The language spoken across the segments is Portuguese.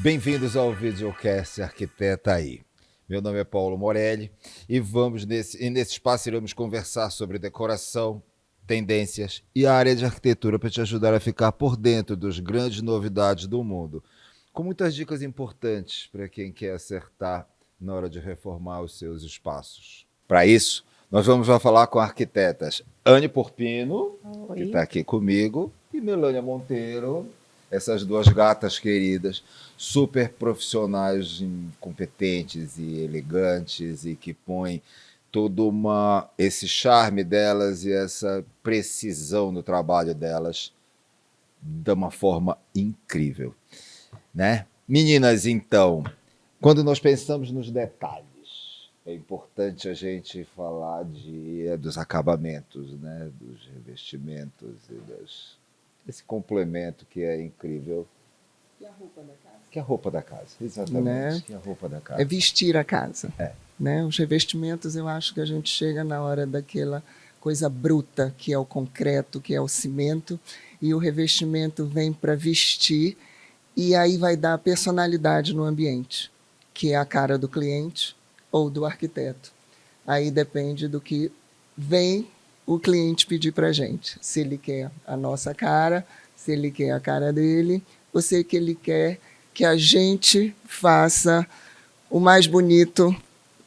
Bem-vindos ao videocast Arquiteta aí. Meu nome é Paulo Morelli e nesse espaço iremos conversar sobre decoração, tendências e a área de arquitetura para te ajudar a ficar por dentro das grandes novidades do mundo, com muitas dicas importantes para quem quer acertar na hora de reformar os seus espaços. Para isso, nós vamos falar com arquitetas Anne Porpino, que Oi. está aqui comigo, e Melânia Monteiro, essas duas gatas queridas, super profissionais, competentes e elegantes e que põem esse charme delas e essa precisão no trabalho delas de uma forma incrível, né? Meninas, então, quando nós pensamos nos detalhes, é importante a gente falar dos acabamentos, né? Dos revestimentos esse complemento que é incrível. E a roupa da casa? Que é a roupa da casa, exatamente. Né? Que é a roupa da casa. É vestir a casa. É. Né? Os revestimentos, eu acho que a gente chega na hora daquela coisa bruta, que é o concreto, que é o cimento, e o revestimento vem para vestir, e aí vai dar personalidade no ambiente, que é a cara do cliente ou do arquiteto. Aí depende do que vem o cliente pedir para a gente. Se ele quer a nossa cara, se ele quer a cara dele, ou se ele quer que a gente faça o mais bonito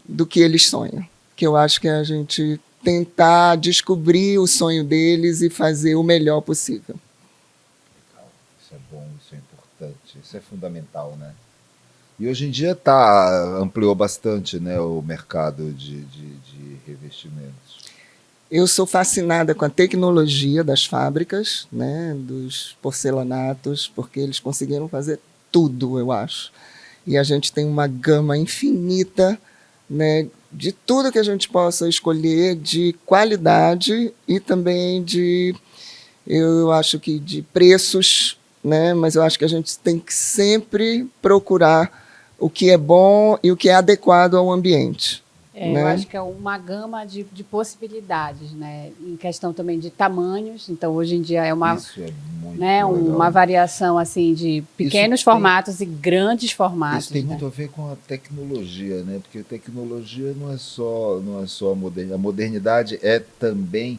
do que eles sonham. Que eu acho que é a gente tentar descobrir o sonho deles e fazer o melhor possível. Legal. Isso é bom, isso é importante, isso é fundamental, né? E hoje em dia ampliou bastante, né, o mercado de revestimentos. Eu sou fascinada com a tecnologia das fábricas, né, dos porcelanatos, porque eles conseguiram fazer tudo, eu acho. E a gente tem uma gama infinita, né, de tudo que a gente possa escolher, de qualidade e também eu acho que de preços, né, mas eu acho que a gente tem que sempre procurar o que é bom e o que é adequado ao ambiente. Eu acho que é uma gama de possibilidades, né? Em questão também de tamanhos. Então, hoje em dia é Isso é muito uma variação assim de pequenos formatos e grandes formatos. Isso tem muito a ver com a tecnologia, né? Porque a tecnologia não é só a modernidade. A modernidade é também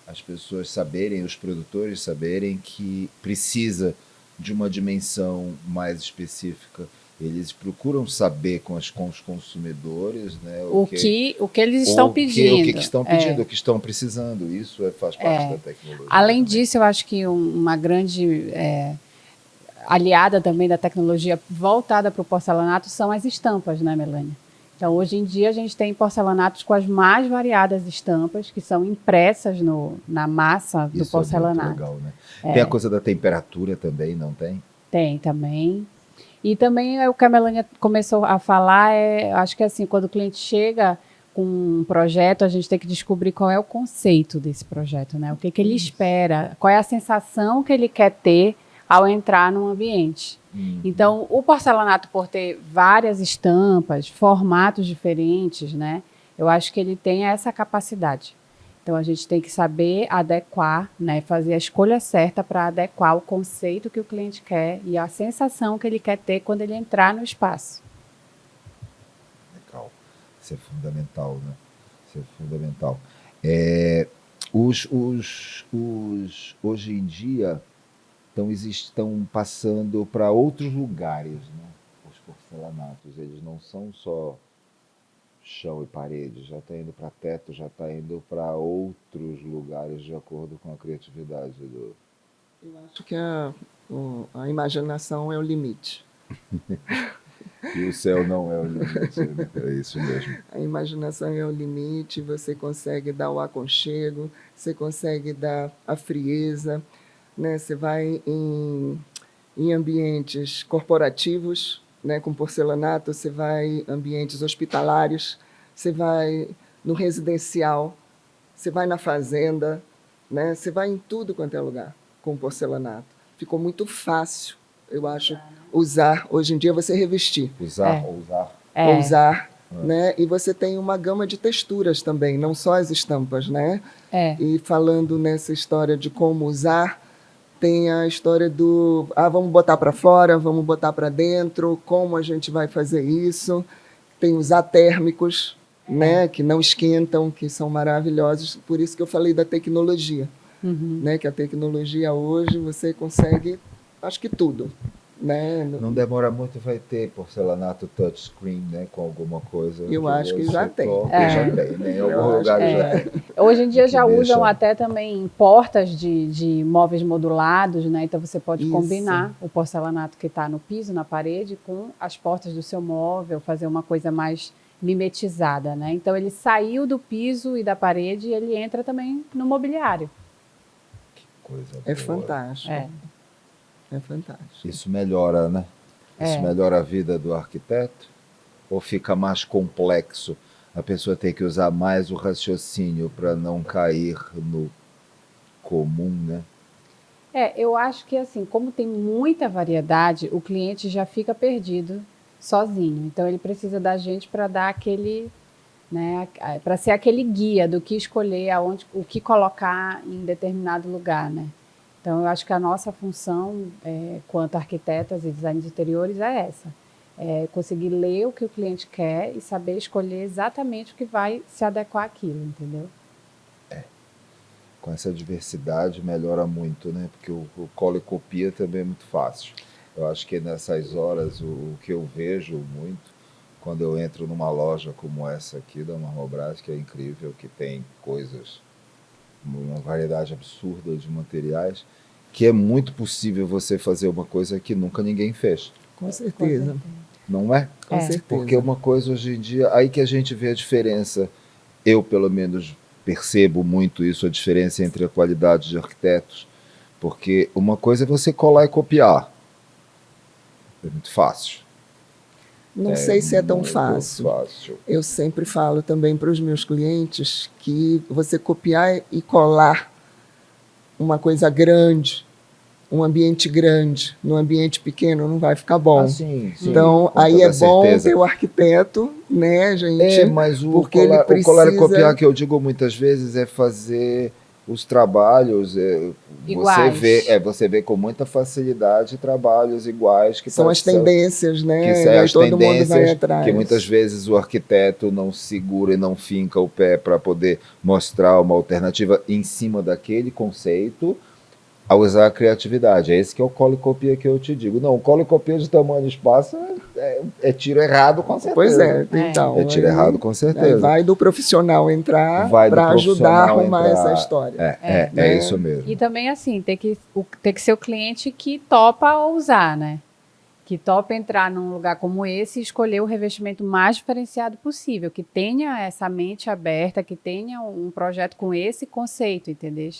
as pessoas saberem, os produtores saberem que precisa de uma dimensão mais específica. Eles procuram saber com os consumidores, né, o que eles estão pedindo. O que estão pedindo, o que estão precisando. Isso faz parte da tecnologia. Além disso, eu acho que uma grande aliada também da tecnologia voltada para o porcelanato são as estampas, né, Melânia? Então, hoje em dia, a gente tem porcelanatos com as mais variadas estampas, que são impressas na massa do porcelanato. É muito legal, né? Tem a coisa da temperatura também, não tem? Tem também. E também o que a Melânia começou a falar acho que assim, quando o cliente chega com um projeto, a gente tem que descobrir qual é o conceito desse projeto, né? O que ele espera, qual é a sensação que ele quer ter ao entrar num ambiente. Então, o porcelanato, por ter várias estampas, formatos diferentes, né? Eu acho que ele tem essa capacidade. Então, a gente tem que saber adequar, né, fazer a escolha certa para adequar o conceito que o cliente quer e a sensação que ele quer ter quando ele entrar no espaço. Legal. Isso é fundamental, né? Isso é fundamental. Hoje em dia estão passando para outros lugares, né? Os porcelanatos, eles não são só chão e parede, já está indo para teto, já está indo para outros lugares de acordo com a criatividade do... Eu acho que a imaginação é o limite. E o céu não é o limite, é isso mesmo. A imaginação é o limite, você consegue dar o aconchego, você consegue dar a frieza, né? Você vai em ambientes corporativos, né, com porcelanato, você vai em ambientes hospitalários, você vai no residencial, você vai na fazenda, né, você vai em tudo quanto é lugar com porcelanato. Ficou muito fácil, eu acho, usar. Hoje em dia você revestir. Usar. Né? E você tem uma gama de texturas também, não só as estampas, né? E falando nessa história de como usar, tem a história do, vamos botar para fora, vamos botar para dentro, como a gente vai fazer isso. Tem os atérmicos, né, que não esquentam, que são maravilhosos. Por isso que eu falei da tecnologia, né, que a tecnologia hoje você consegue, acho que tudo. Né? Não demora muito, vai ter porcelanato touchscreen, né, com alguma coisa. Eu acho que já tem. Já tem, né? Em algum lugar já tem. Hoje em dia Que já deixa- usam até também portas de móveis modulados, né? Então você pode Isso. combinar o porcelanato que está no piso, na parede, com as portas do seu móvel, fazer uma coisa mais mimetizada, né? Então ele saiu do piso e da parede e ele entra também no mobiliário. Coisa É boa. fantástico. É fantástico. Isso melhora, né? Isso melhora a vida do arquiteto? Ou fica mais complexo? A pessoa tem que usar mais o raciocínio para não cair no comum, né? Eu acho que assim, como tem muita variedade, o cliente já fica perdido sozinho. Então ele precisa da gente para dar aquele, né, para ser aquele guia do que escolher, aonde, o que colocar em determinado lugar, né? Então eu acho que a nossa função, quanto arquitetas e designers de interiores, é essa: conseguir ler o que o cliente quer e saber escolher exatamente o que vai se adequar àquilo, entendeu? Com essa diversidade melhora muito, né? Porque o cola e copia também é muito fácil. Eu acho que nessas horas o que eu vejo muito, quando eu entro numa loja como essa aqui da Marmobras, que é incrível, que tem coisas, uma variedade absurda de materiais, que é muito possível você fazer uma coisa que nunca ninguém fez. Com certeza. Não é? Com certeza. Porque uma coisa hoje em dia, aí que a gente vê a diferença, eu pelo menos percebo muito isso, a diferença entre a qualidade de arquitetos, porque uma coisa é você colar e copiar, é muito fácil. Não sei se é tão muito fácil. fácil. Eu sempre falo também para os meus clientes que você copiar e colar uma coisa grande, um ambiente grande, num ambiente pequeno, não vai ficar bom. Sim, Então, com aí toda é bom certeza. ter o arquiteto, né, gente? Mas o porque ele colar e precisa- copiar, que eu digo muitas vezes, é fazer os trabalhos, Iguais. você vê com muita facilidade trabalhos iguais que São as tendências, que né? são E aí as todo mundo vai tendências atrás. que muitas vezes o arquiteto não segura e não finca o pé para poder mostrar uma alternativa em cima daquele conceito, a usar a criatividade. É esse que é o cola e copia que eu te digo. Não, o cola e copia de tamanho e espaço é tiro errado, com certeza. Pois é, então. É tiro aí- errado, com Aí certeza. vai do profissional entrar Vai do para ajudar a profissional arrumar entrar. essa história. É isso mesmo. E também, assim, tem que ser o cliente que topa usar, né? Que topa entrar num lugar como esse e escolher o revestimento mais diferenciado possível, que tenha essa mente aberta, que tenha um projeto com esse conceito, entendeu?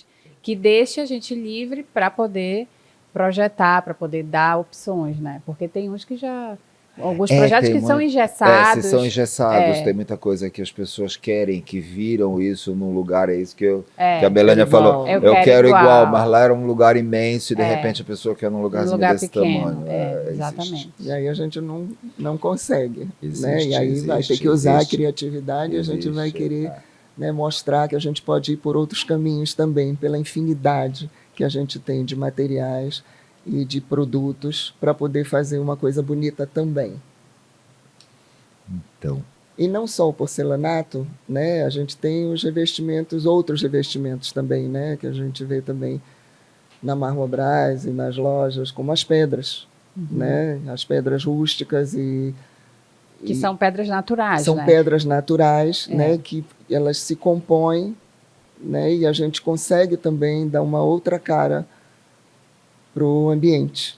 Que deixe a gente livre para poder projetar, para poder dar opções, né? Porque tem uns que já... Alguns projetos que são engessados. Se são engessados, tem muita coisa que as pessoas querem, que viram isso num lugar, é isso que a Melânia igual. falou. Eu Eu quero quero igual, igual. mas lá era um lugar imenso e de repente a pessoa quer num lugarzinho lugar desse pequeno. tamanho. Exatamente. E aí a gente não consegue. Existe, né? E aí vai ter que usar existe. a criatividade e a gente vai Existe, querer né, mostrar que a gente pode ir por outros caminhos também, pela infinidade que a gente tem de materiais e de produtos para poder fazer uma coisa bonita também. Então, E não só o porcelanato, né? A gente tem os revestimentos, outros revestimentos também, né? Que a gente vê também na Marmobras e nas lojas, como as pedras, né? As pedras rústicas Que são pedras naturais, são né? pedras naturais, né? Que elas se compõem, né? E a gente consegue também dar uma outra cara para o ambiente.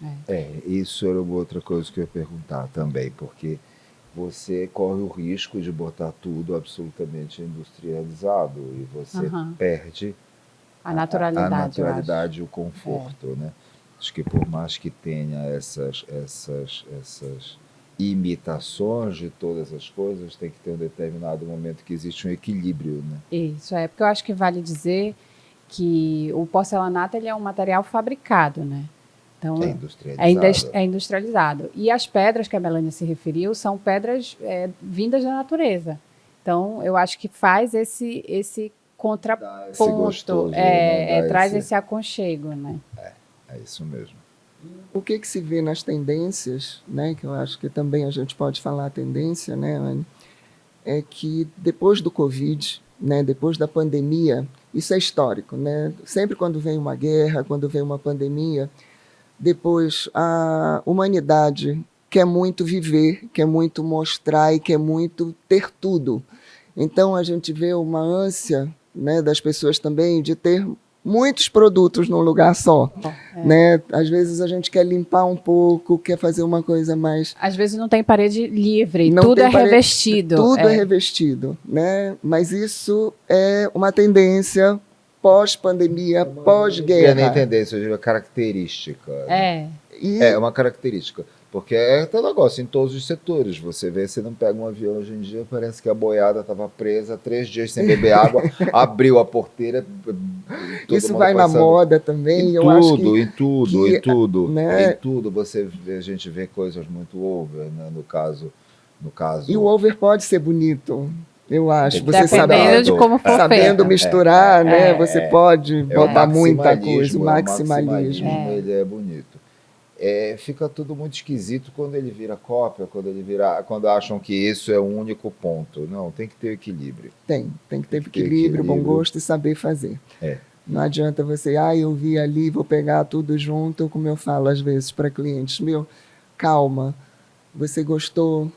isso era uma outra coisa que eu ia perguntar também, porque você corre o risco de botar tudo absolutamente industrializado e você perde A naturalidade, a naturalidade e o conforto, né? Acho que por mais que tenha essas imitações de todas as coisas, tem que ter um determinado momento que existe um equilíbrio, né? Isso, porque eu acho que vale dizer que o porcelanato ele é um material fabricado, né? Então, É industrializado. É industrializado. E as pedras que a Melânia se referiu são pedras vindas da natureza. Então, eu acho que faz esse contraponto, gostoso, né? traz esse aconchego, né? É isso mesmo. O que se vê nas tendências, né, que eu acho que também a gente pode falar tendência, né, Anne, é que depois do Covid, né, depois da pandemia, isso é histórico, né? Sempre quando vem uma guerra, quando vem uma pandemia, depois a humanidade quer muito viver, quer muito mostrar e quer muito ter tudo. Então a gente vê uma ânsia, né, das pessoas também de ter muitos produtos num lugar só, né? Às vezes a gente quer limpar um pouco, quer fazer uma coisa mais... Às vezes não tem parede livre, Não tudo tem é parede- revestido. Tudo é revestido, né? Mas isso é uma tendência pós-pandemia, E é nem pós-guerra. tendência, eu diria característica. Né? É, É uma característica. Porque é teu negócio em todos os setores. Você vê, você não pega um avião hoje em dia, parece que a boiada estava presa 3 dias sem beber água, abriu a porteira. Todo Isso mundo vai na passando. moda também. Em Eu acho tudo, que, em tudo, que, em tudo. né? Em tudo a gente vê coisas muito over, né? No caso. E o over pode ser bonito, eu acho. Tem que Você ter dependendo cuidado. de como for sabendo feito. misturar, né? Você pode É o botar muita coisa, maximalismo, o maximalismo. ele é bonito. Fica tudo muito esquisito quando ele vira cópia, quando acham que isso é o único ponto. Não, tem que ter equilíbrio. Tem que ter que ter equilíbrio, bom equilíbrio. gosto e saber fazer. É. Não adianta você, eu vi ali, vou pegar tudo junto, como eu falo às vezes para clientes, calma, você gostou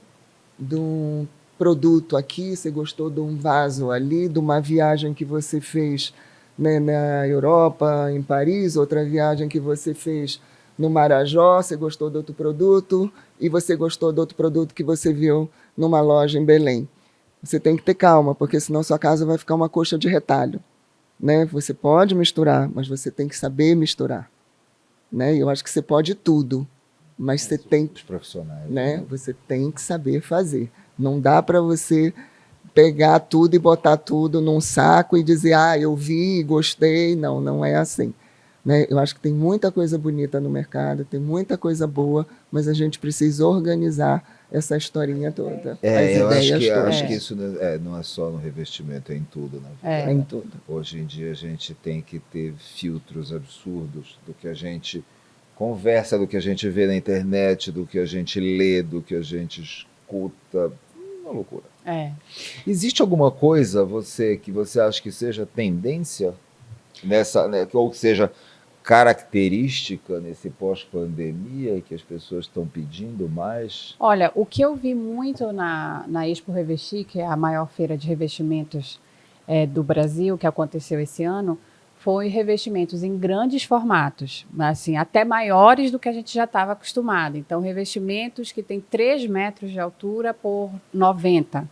de um produto aqui, você gostou de um vaso ali, de uma viagem que você fez, né, na Europa, em Paris, outra viagem que você fez no Marajó, você gostou de outro produto, e você gostou de outro produto que você viu numa loja em Belém. Você tem que ter calma, porque senão sua casa vai ficar uma coxa de retalho. Né? Você pode misturar, mas você tem que saber misturar. Né? Eu acho que você pode tudo, mas você tem, Os profissionais. né? Você tem que saber fazer. Não dá para você pegar tudo e botar tudo num saco e dizer, eu vi, gostei. Não, não é assim. Né? Eu acho que tem muita coisa bonita no mercado, tem muita coisa boa, mas a gente precisa organizar essa historinha toda. As Eu ideias todas. acho que isso não é só no revestimento, é em tudo. É em tudo. Hoje em dia a gente tem que ter filtros absurdos do que a gente conversa, do que a gente vê na internet, do que a gente lê, do que a gente escuta. Uma loucura. Existe alguma coisa que você acha que seja tendência nessa, né, ou que seja característica nesse pós-pandemia que as pessoas estão pedindo mais? Olha, o que eu vi muito na Expo Revestir, que é a maior feira de revestimentos do Brasil, que aconteceu esse ano, foi revestimentos em grandes formatos, assim, até maiores do que a gente já estava acostumado. Então, revestimentos que têm 3 metros de altura por 90.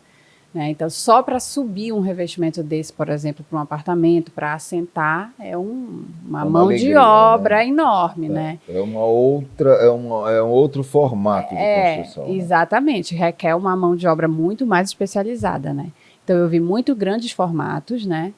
Né? Então, só para subir um revestimento desse, por exemplo, para um apartamento, para assentar, é uma mão alegria, de obra enorme, né? É um outro formato de construção. Exatamente, requer uma mão de obra muito mais especializada, né? Então, eu vi muito grandes formatos, né?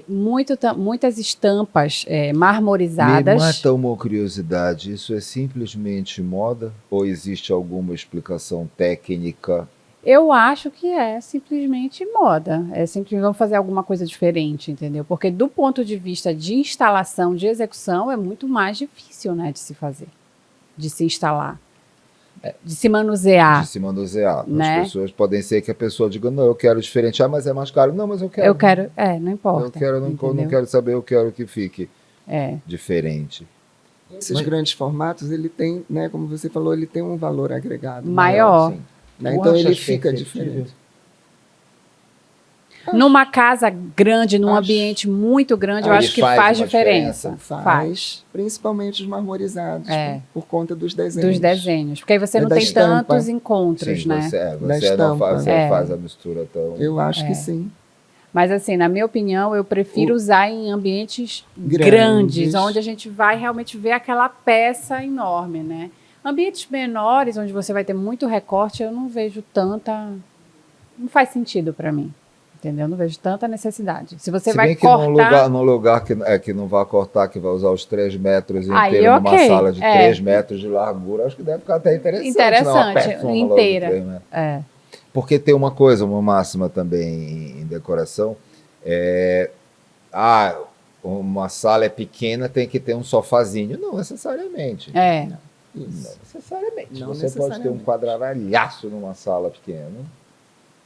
Muitas estampas marmorizadas. Me mata uma curiosidade, isso é simplesmente moda ou existe alguma explicação técnica? Eu acho que é simplesmente moda. Simplesmente vamos fazer alguma coisa diferente, entendeu? Porque do ponto de vista de instalação, de execução, é muito mais difícil, né, de se fazer, de se instalar, de se manusear. De se manusear. Né? As pessoas podem ser que a pessoa diga, não, eu quero diferente, mas é mais caro. Não, mas eu quero. Eu quero, não importa. Não quero saber, eu quero que fique diferente. Esses grandes formatos, ele tem, né, como você falou, ele tem um valor agregado maior. Sim. Né? Então ele fica diferente. Numa casa grande, num ambiente muito grande, eu acho que faz diferença. Faz. Principalmente os marmorizados, por conta dos desenhos. Dos desenhos. Porque aí você não tem estampa. tantos encontros, sim, né? Você não faz a mistura tão... Eu acho que sim. Mas assim, na minha opinião, eu prefiro usar em ambientes grandes, onde a gente vai realmente ver aquela peça enorme, né? Ambientes menores, onde você vai ter muito recorte, eu não vejo tanta... Não faz sentido para mim, entendeu? Não vejo tanta necessidade. Se você vai cortar... num lugar que não vai cortar, que vai usar os 3 metros inteiro numa sala de 3 metros de largura, acho que deve ficar até interessante. Interessante, inteira. Porque tem uma máxima também em decoração, uma sala é pequena, tem que ter um sofazinho. Não necessariamente. É. Não Isso. necessariamente. Não Você pode ter um necessariamente. quadraralhaço numa sala pequena,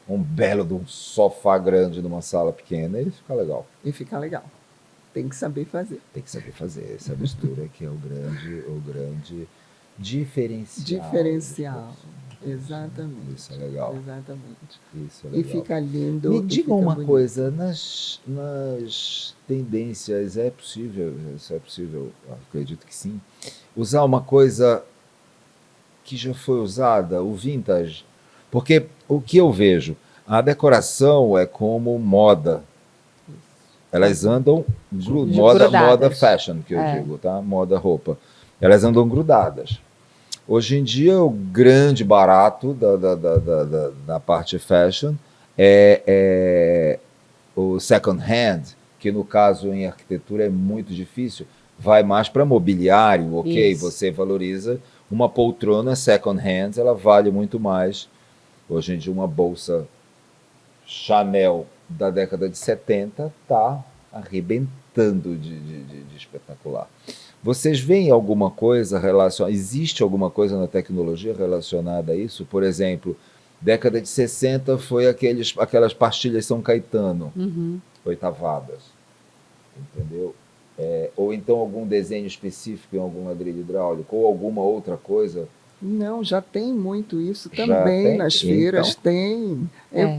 um belo de um sofá grande numa sala pequena, e fica legal. E fica legal. Tem que saber fazer. Tem que saber fazer essa mistura que é o grande diferencial. Diferencial. Exatamente. Isso é legal. Exatamente. Isso é E legal. fica lindo. Me e diga fica uma bonito. coisa, nas tendências isso é possível, eu acredito que sim, usar uma coisa que já foi usada, o vintage? Porque o que eu vejo, a decoração é como moda. Elas andam moda Grudadas. fashion, que eu digo, tá? Moda roupa. Elas andam grudadas. Hoje em dia, o grande barato da parte fashion é o second hand, que no caso em arquitetura é muito difícil, vai mais para mobiliário, ok? Isso. Você valoriza uma poltrona second hand, ela vale muito mais. Hoje em dia, uma bolsa Chanel da década de 70 está arrebentando de espetacular. Vocês veem alguma coisa relacionada? Existe alguma coisa na tecnologia relacionada a isso? Por exemplo, década de 60 foi aquelas pastilhas São Caetano, oitavadas, entendeu? Ou então algum desenho específico em algum ladrilho hidráulico, ou alguma outra coisa. Não, já tem muito isso Já também tem? nas feiras, tem.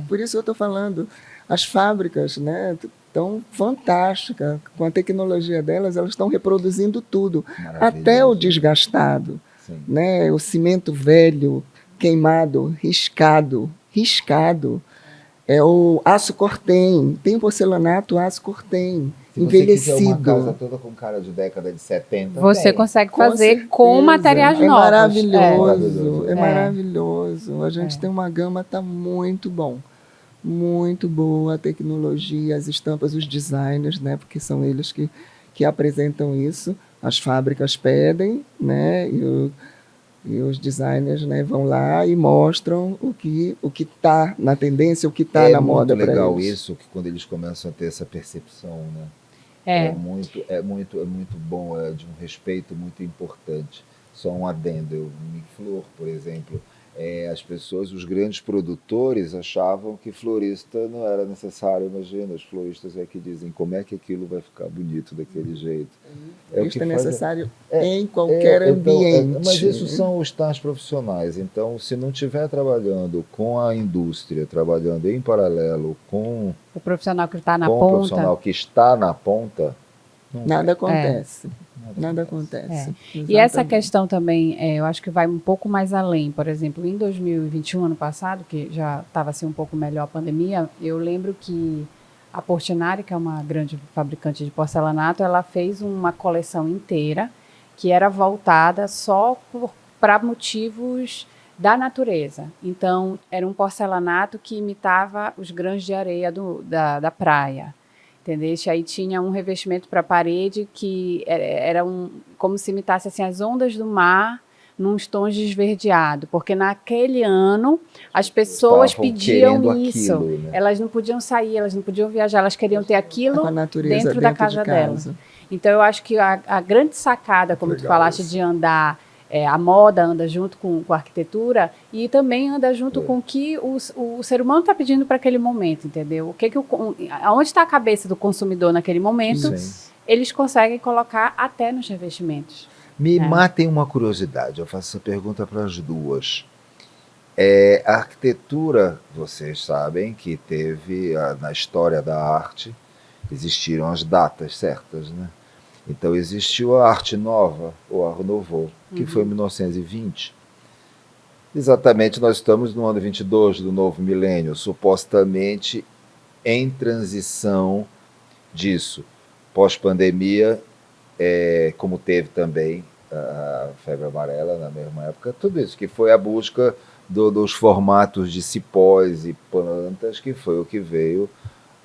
Por isso eu estou falando, as fábricas, né, estão fantásticas. Com a tecnologia delas, elas estão reproduzindo tudo, até o desgastado, Sim. né, o cimento velho, queimado, riscado. É o aço cortem, tem porcelanato aço cortem, Se você quiser uma envelhecido. casa toda com cara de década de 70, Você tem. consegue Com fazer com certeza. materiais É novos. maravilhoso, é É. maravilhoso. A gente tem uma gama, tá muito bom. Muito boa a tecnologia, as estampas, os designers, né? Porque são eles que apresentam isso. As fábricas pedem, né? E os designers, né, vão lá e mostram o que está na tendência, o que está na moda para eles. É muito legal isso, que quando eles começam a ter essa percepção, né? É muito bom, é de um respeito muito importante. Só um adendo, em flor, por exemplo, as pessoas, os grandes produtores achavam que florista não era necessário. Imagina, os floristas é que dizem como é que aquilo vai ficar bonito daquele jeito. Isso é necessário em qualquer ambiente. Mas isso são os tais profissionais. Então, se não estiver trabalhando com a indústria, trabalhando em paralelo com O profissional que está na o ponta. profissional que está na ponta, Nada acontece. Nada acontece. E essa Exatamente. questão também, eu acho que vai um pouco mais além. Por exemplo, em 2021, ano passado, que já estava assim um pouco melhor a pandemia, eu lembro que a Portinari, que é uma grande fabricante de porcelanato, ela fez uma coleção inteira que era voltada só para motivos da natureza. Então, era um porcelanato que imitava os grãos de areia da praia. Entendeu? Aí tinha um revestimento para a parede que era como se imitasse assim, as ondas do mar nos tons de esverdeado, porque naquele ano as pessoas pediam isso. Aquilo, né? Elas não podiam sair, elas não podiam viajar, elas queriam ter aquilo dentro da casa delas. Então eu acho que a grande sacada, como tu falaste, de andar, a moda anda junto com a arquitetura e também anda junto com o que o ser humano está pedindo para aquele momento, entendeu? Aonde está a cabeça do consumidor naquele momento, eles conseguem colocar até nos revestimentos. Me matem uma curiosidade, eu faço essa pergunta para as duas. A arquitetura, vocês sabem que teve, na história da arte, existiram as datas certas, né? Então existiu a Arte Nova, ou Art Nouveau, que foi em 1920. Exatamente, nós estamos no ano 22 do novo milênio, supostamente em transição disso. Pós-pandemia, como teve também a febre amarela na mesma época, tudo isso, que foi a busca dos formatos de cipós e plantas, que foi o que veio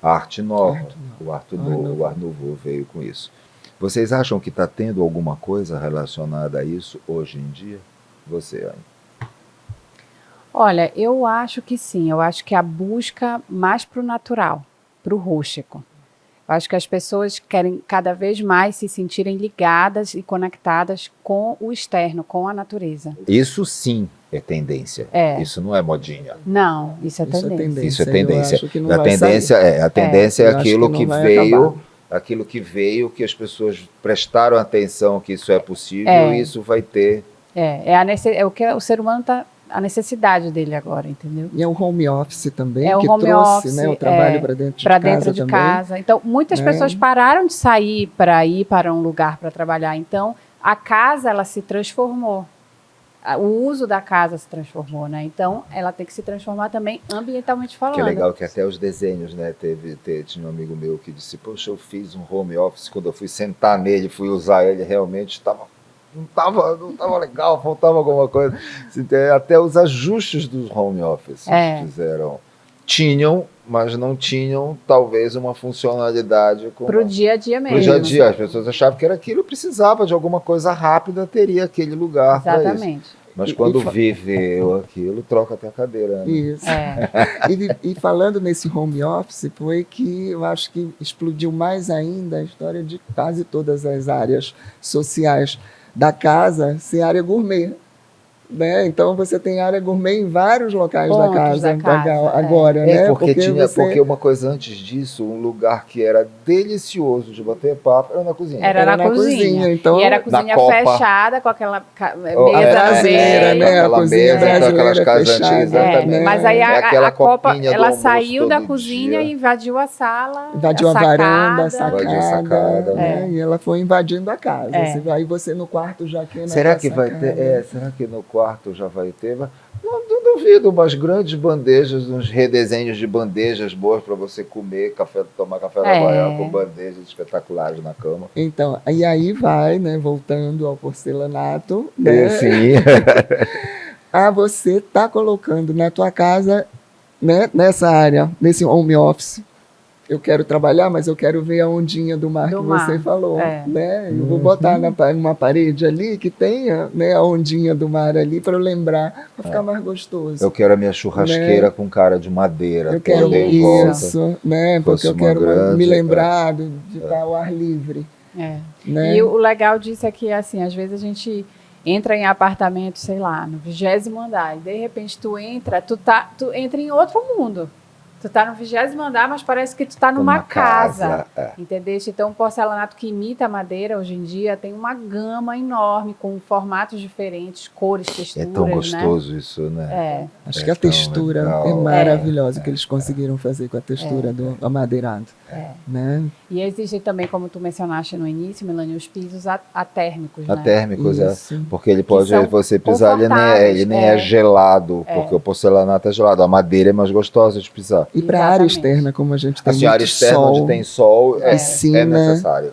a Arte Nova. O Art Nouveau veio com isso. Vocês acham que está tendo alguma coisa relacionada a isso hoje em dia? Você, Anne? Olha, eu acho que sim. Eu acho que a busca mais para o natural, para o rústico. Eu acho que as pessoas querem cada vez mais se sentirem ligadas e conectadas com o externo, com a natureza. Isso sim é tendência. É. Isso não é modinha. Não, isso é Isso é tendência. tendência. Isso é tendência. Eu acho que não A vai tendência sair. a tendência é eu acho aquilo que que não vai veio, acabar. aquilo que veio, que as pessoas prestaram atenção que isso é possível É. e isso vai ter. É o que o ser humano está, a necessidade dele agora, entendeu? E é o home office também, É o que home trouxe, office, né, o trabalho para dentro de Para casa dentro de também. casa. Então, muitas pessoas pararam de sair para ir para um lugar para trabalhar. Então, a casa ela se transformou. O uso da casa se transformou, né? Então, ela tem que se transformar também ambientalmente falando. Que é legal que até os desenhos, né? Tinha um amigo meu que disse, poxa, eu fiz um home office, quando eu fui sentar nele, fui usar ele, realmente não estava legal, faltava alguma coisa. Até os ajustes dos home office fizeram. Tinham, mas não tinham, talvez, uma funcionalidade para o dia a dia mesmo. Para o dia a dia. As pessoas achavam que era aquilo, precisava de alguma coisa rápida, teria aquele lugar para isso. Exatamente. Mas quando viveu aquilo, troca até a cadeira. Né? Isso. E falando nesse home office, foi que eu acho que explodiu mais ainda a história de quase todas as áreas sociais da casa ser área gourmet. Né? Então você tem área gourmet em vários locais da casa agora, né? Porque uma coisa antes disso, um lugar que era delicioso de bater papo era na cozinha. Era na cozinha. Então, e era a cozinha fechada com aquela mesa brasileira, né? A cozinha brasileira aquelas casas antigas. Mas aí a Copa, ela saiu da todo cozinha e invadiu a sala, invadiu a varanda, a sacada, né? E ela foi invadindo a casa. Aí você no quarto já que será que vai ter? Será que no quarto já vai ter? Não duvido, umas grandes bandejas, uns redesenhos de bandejas boas para você comer, tomar café da manhã com bandejas espetaculares na cama. Então, e aí vai, né, voltando ao porcelanato, né? Sim. Você tá colocando na tua casa, né, nessa área, nesse home office. Eu quero trabalhar, mas eu quero ver a ondinha do mar que você falou. Né? Eu vou botar numa parede ali que tenha, né, a ondinha do mar ali para eu lembrar, para ficar mais gostoso. Eu quero a minha churrasqueira com cara de madeira. Eu quero isso, né? Porque eu quero me lembrar de estar ao ar livre. Né? E o legal disso é que, assim, às vezes a gente entra em apartamento, sei lá, no 20º andar, e de repente tu entra em outro mundo. Tu tá no 20º andar, mas parece que tu tá numa casa. Entendeu? Então, o porcelanato que imita a madeira, hoje em dia, tem uma gama enorme, com formatos diferentes, cores, texturas, É tão gostoso, né? Isso, né? Acho que a textura é maravilhosa que eles conseguiram fazer com a textura do amadeirado. Né? E existem também, como tu mencionaste no início, Melanie, os pisos atérmicos, né? Atérmicos, porque ele pode, você pisar, ele nem é gelado, porque o porcelanato é gelado, a madeira é mais gostosa de pisar. E para a área externa, como a gente tem área externa, sol, onde tem sol, piscina, é necessário.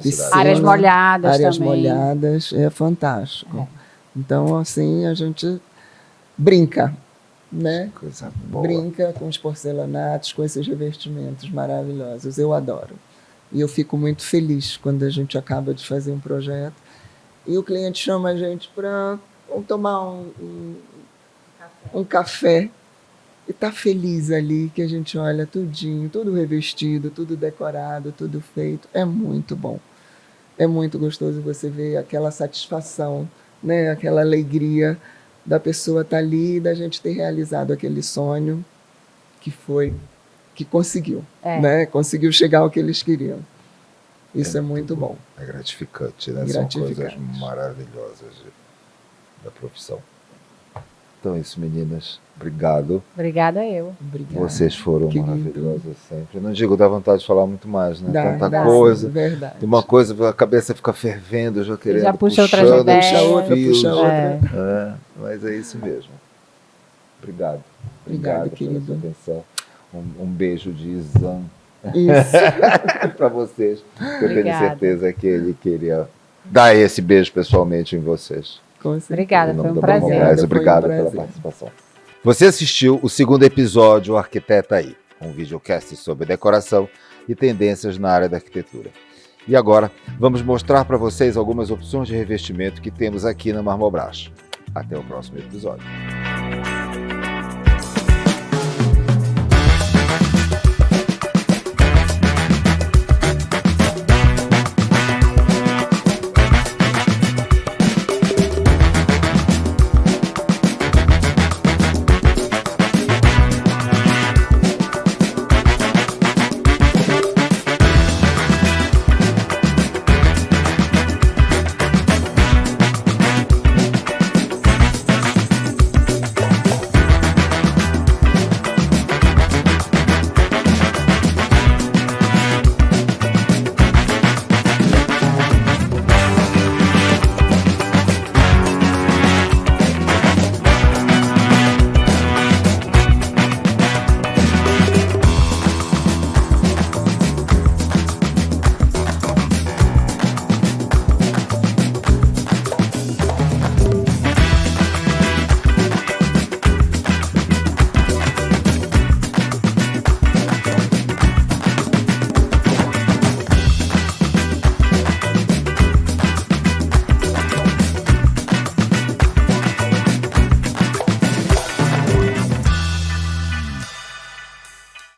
Piscina, áreas molhadas áreas também. molhadas, é fantástico. Então, assim, a gente brinca, né? Coisa boa. Brinca com os porcelanatos, com esses revestimentos maravilhosos. Eu adoro. E eu fico muito feliz quando a gente acaba de fazer um projeto e o cliente chama a gente para tomar um café. E tá feliz ali, que a gente olha tudinho, tudo revestido, tudo decorado, tudo feito. É muito bom. É muito gostoso você ver aquela satisfação, né? Aquela alegria da pessoa estar ali e da gente ter realizado aquele sonho que conseguiu, né? Conseguiu chegar ao que eles queriam. Isso é muito bom. É gratificante, né? São coisas maravilhosas da profissão. Então é isso, meninas. Obrigado. Obrigada eu. Obrigado. Vocês foram maravilhosas sempre. Não digo, dá vontade de falar muito mais, né? Tanta coisa. Verdade. Uma coisa, a cabeça fica fervendo, já querendo, já puxa outra outra. Mas é isso mesmo. Obrigado. Obrigado, querido. Pela sua atenção. Um beijo de Izan. Isso. Para vocês. Eu tenho certeza que ele queria dar esse beijo pessoalmente em vocês. Obrigada, foi um prazer. Obrigado pela participação. Você assistiu o segundo episódio, O Arquiteta Aí, um videocast sobre decoração e tendências na área da arquitetura. E agora, vamos mostrar para vocês algumas opções de revestimento que temos aqui na Marmobras. Até o próximo episódio.